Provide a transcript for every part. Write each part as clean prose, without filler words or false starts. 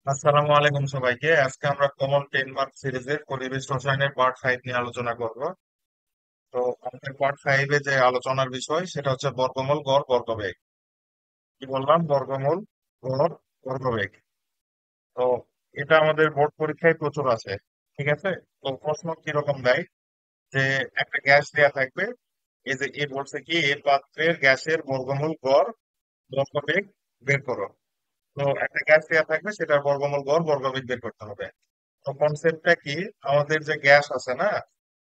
আসসালামু আলাইকুম সবাইকে। আজকে আমরা কমন 10 মার্ক সিরিজের পরিবেশ রসায়নের পার্ট 5 নিয়ে আলোচনা করব। তো আমাদের পার্ট 5 যে আলোচনার বিষয় সেটা হচ্ছে বর্গমূল, গড়, বর্গবেগ। কি বললাম? বর্গমূল, গড়, বর্গবেগ। তো এটা আমাদের বোর্ড পরীক্ষায় প্রচুর আছে। ঠিক আছে। তো প্রশ্ন কিরকম দেয় যে একটা গ্যাস দেয়া থাকবে। এই যে এ বলছে কি, এ পাত্রের গ্যাসের বর্গমূল, গড়, বর্গবেগ বের করো। তো একটা গ্যাস দেয়া থাকবে, সেটার বর্গমূল, গড়, বর্গবেগ বের করতে হবে। তো কনসেপ্টটা কি, আমাদের যে গ্যাস আছে না,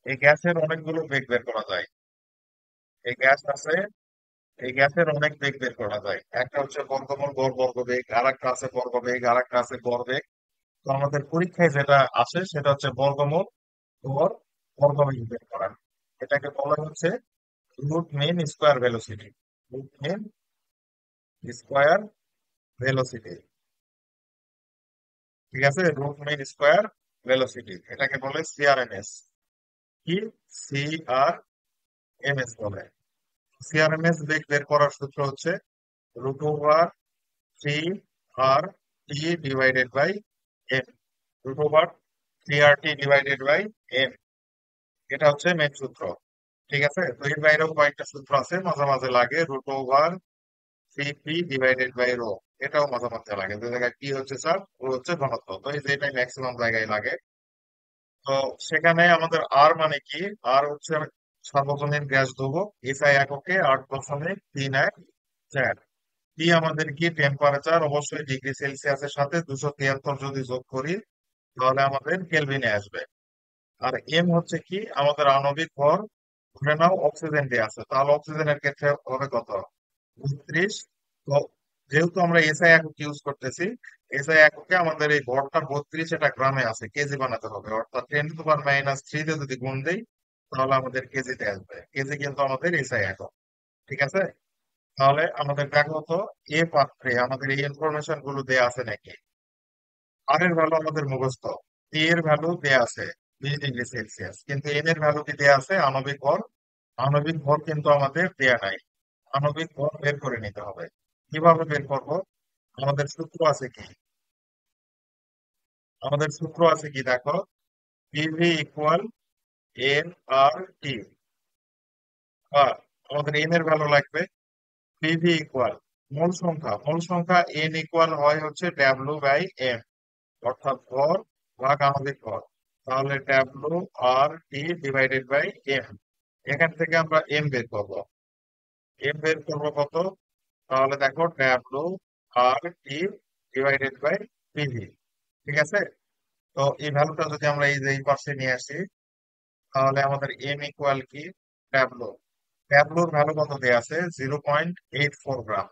এই গ্যাসের অনেকগুলো বেগ বের করা যায়। এই গ্যাস আছে, এই গ্যাসের অনেক বেগ বের করা যায়। একটা হচ্ছে বর্গমূল, গড়, বর্গবেগ, আর একটা আছে বর্গবেগ, আর একটা আছে গড়বেগ। তো আমাদের পরীক্ষায় যেটা আসে সেটা হচ্ছে বর্গমূল, গড়, বর্গবেগ বের করা। এটাকে বলা হচ্ছে root mean square velocity. Root mean square velocity. ঠিক আছে, রুট মিন স্কোয়ার ভেলোসিটি, এটাকে বলে সিআরএমএস। কি? সিআরএমএস বলে। সিআরএমএস বেগ বের করার সূত্র হচ্ছে √3 r t divided by M. √3 r t divided by M, এটা হচ্ছে মেন সূত্র। ঠিক আছে। তো এর বাইরেও কয়েকটা সূত্র আছে, মাঝে মাঝে লাগে। √3p ডিভাইডেড বাই রো, এটাও মাঝে মাঝে লাগে। যে জায়গায় পি হচ্ছে চাপ, রো হচ্ছে ঘনত্ব, তো এই যেটাই ম্যাক্সিমাম জায়গায় লাগে। তো সেখানে আমাদের আর মানে কি? আর হচ্ছে সার্বজনীন গ্যাস ধ্রুবক, এসআই এককে 8.31 টি। আমাদের কি টেম্পারেচার, অবশ্যই ডিগ্রি সেলসিয়াসের সাথে 273 যদি যোগ করি তাহলে আমাদের কেলভিনে আসবে। আর এম হচ্ছে কি, আমাদের আণবিক ভর। ধরে নাও অক্সিজেন দিয়ে আছে, তাহলে অক্সিজেনের ক্ষেত্রে হবে কত? 32। তো যেহেতু আমরা এসআই একক ইউজ করতেছি, এসআই এককে আমাদের এই ভরটা 32, এটা গ্রামে আছে, কেজি বানাতে হবে। অর্থাৎ 10⁻³ দিয়ে যদি গুণ দেই তাহলে আমাদের কেজিতে আসবে। কেজি কিন্তু আমাদের এসআই একক। ঠিক আছে। তাহলে আমাদের দেখো তো, এ পাত্রে আমাদের এই ইনফরমেশন গুলো দেয়া আছে নাকি? আর এর ভ্যালু আমাদের মুখস্থ। টি এর ভ্যালু দেয়া আছে 20 ডিগ্রি সেলসিয়াস, কিন্তু এন এর ভ্যালু কি দেয়া আছে? আণবিক ভর। আণবিক ভর কিন্তু আমাদের দেয়া নাই। আণবিক ভর বের করে নিতে হবে। কিভাবে বের করব? আমাদের সূত্র আছে কি? আমাদের সূত্র আছে কি দেখো, পিভি ইকুয়াল এন আর টি। বা আমাদের এন এর ভ্যালু লাগবে। পিভি ইকুয়াল মূল সংখ্যা এন ইকুয়াল হয় হচ্ছে ডাব্লিউ বাই এম, অর্থাৎ ভর ভাগ আণবিক ভর। তাহলে W R T divided by M. এখান থেকে আমরা এম বের করবো। এম বের করবো কত? তাহলে দেখো W R T divided by PV. ঠিক আছে। তো এই ভ্যালুটা যদি আমরা এই যে এই পাশে নিয়ে আসি তাহলে আমাদের এম ইকুয়াল কি? ডাব্লিউ। ডাব্লিউর ভ্যালু কত দেয়া আছে? 0.84 গ্রাম।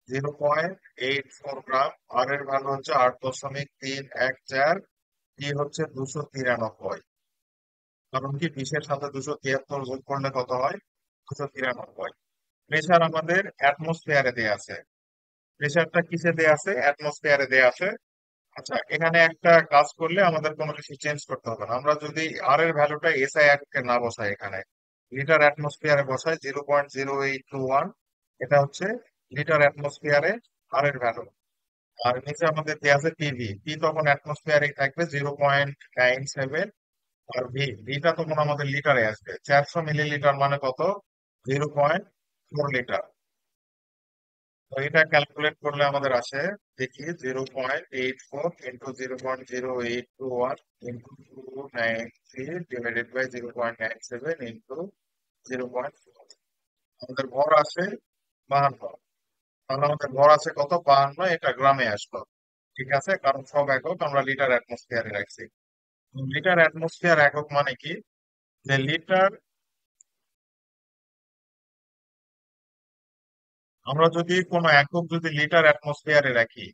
0.84 গ্রাম। আর এর ভ্যালু হচ্ছে 8.314। টি হচ্ছে 293। কারণ কি, 20-এর সাথে 273 যোগ করলে কত হয়? 293। প্রেশার আমাদের অ্যাটমসফিয়ারে দেয়া আছে। প্রেশারটা কিসে দেয়া আছে? অ্যাটমসফিয়ারে দেয়া আছে। আচ্ছা, এখানে একটা কাজ করলে আমাদের কোনো কিছু চেঞ্জ করতে হবে না। আমরা যদি আর এর ভ্যালুটা এসআই এককে না বসাই, এখানে লিটার অ্যাটমসফিয়ারে বসাই 0.0821, এটা হচ্ছে লিটার অ্যাটমসফিয়ারে আর এর ভ্যালু। আর নিচে আমাদের দেয়া আছে পিভি, পি তখন অ্যাটমসফিয়ারে থাকবে 0.97। আর ভিটা তখন আমাদের লিটারে আসবে। 400 মিলিলিটার মানে কত? 0.4 লিটার। তো এটা ক্যালকুলেট করলে আমাদের আসে, দেখি, 0.84 × 0.0821 ইন্টু 293 ডিভাইডেড বাই 0.97 ইন্টু 0.4। আমাদের ভর আসে 52। তাহলে আমাদের ভর আছে কত? 52। এটা গ্রামে আসলো। ঠিক আছে, কারণ সব একক আমরা লিটার অ্যাটমসফিয়ারে রাখছি। লিটার অ্যাটমসফিয়ার একক মানে কি? যে লিটার, আমরা যদি কোনো একক যদি লিটার অ্যাটমসফিয়ারে রাখি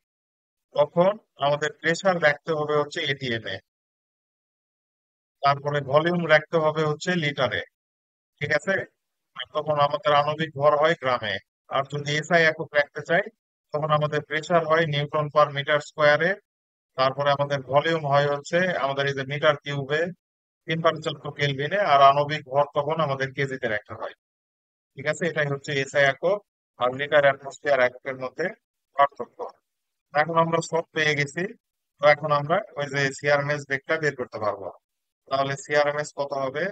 তখন আমাদের প্রেসার রাখতে হবে হচ্ছে এটিএম এ। তারপরে ভলিউম রাখতে হবে হচ্ছে লিটারে। ঠিক আছে। আর তখন আমাদের আণবিক ভর হয় গ্রামে। আর যদি এসআই একক রাখতে চাই তখন আমাদের প্রেসার হয় নিউটন পার মিটার স্কোয়ারে। তারপরে আমাদের ভলিউম হয় হচ্ছে আমাদের এই যে মিটার কিউবে, টেম্পারেচার তো কেলভিনে, আর আণবিক ভর তখন আমাদের কেজিতে রাখতে হয়। ঠিক আছে, এটাই হচ্ছে এসআই একক আর লিটার অ্যাটমসফিয়ার এককের মধ্যে পার্থক্য। এখন আমরা সব পেয়ে গেছি। তো এখন আমরা ওই যে সিআরএমএস বেগটা বের করতে পারবো। তাহলে সিআরএমএস কত হবে?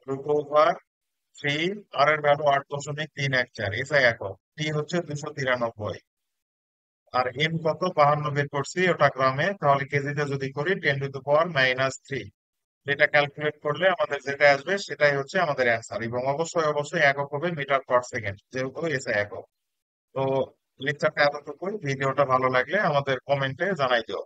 √3, আর এর ভ্যালু 8.314, এসআই একক, টি হচ্ছে 293, আর এম কত 52 বের করছি, ওটা গ্রামে, তাহলে কেজিতে যদি করি 10⁻³ যেটা ক্যালকুলেট করলে আমাদের যেটা আসবে সেটাই হচ্ছে আমাদের অ্যান্সার, এবং অবশ্যই অবশ্যই একক হবে মিটার পার সেকেন্ড, যেহেতু এসআই একক। তো লেকচারটা এতটুকুই। ভিডিওটা ভালো লাগলে আমাদের কমেন্টে জানাই দিও।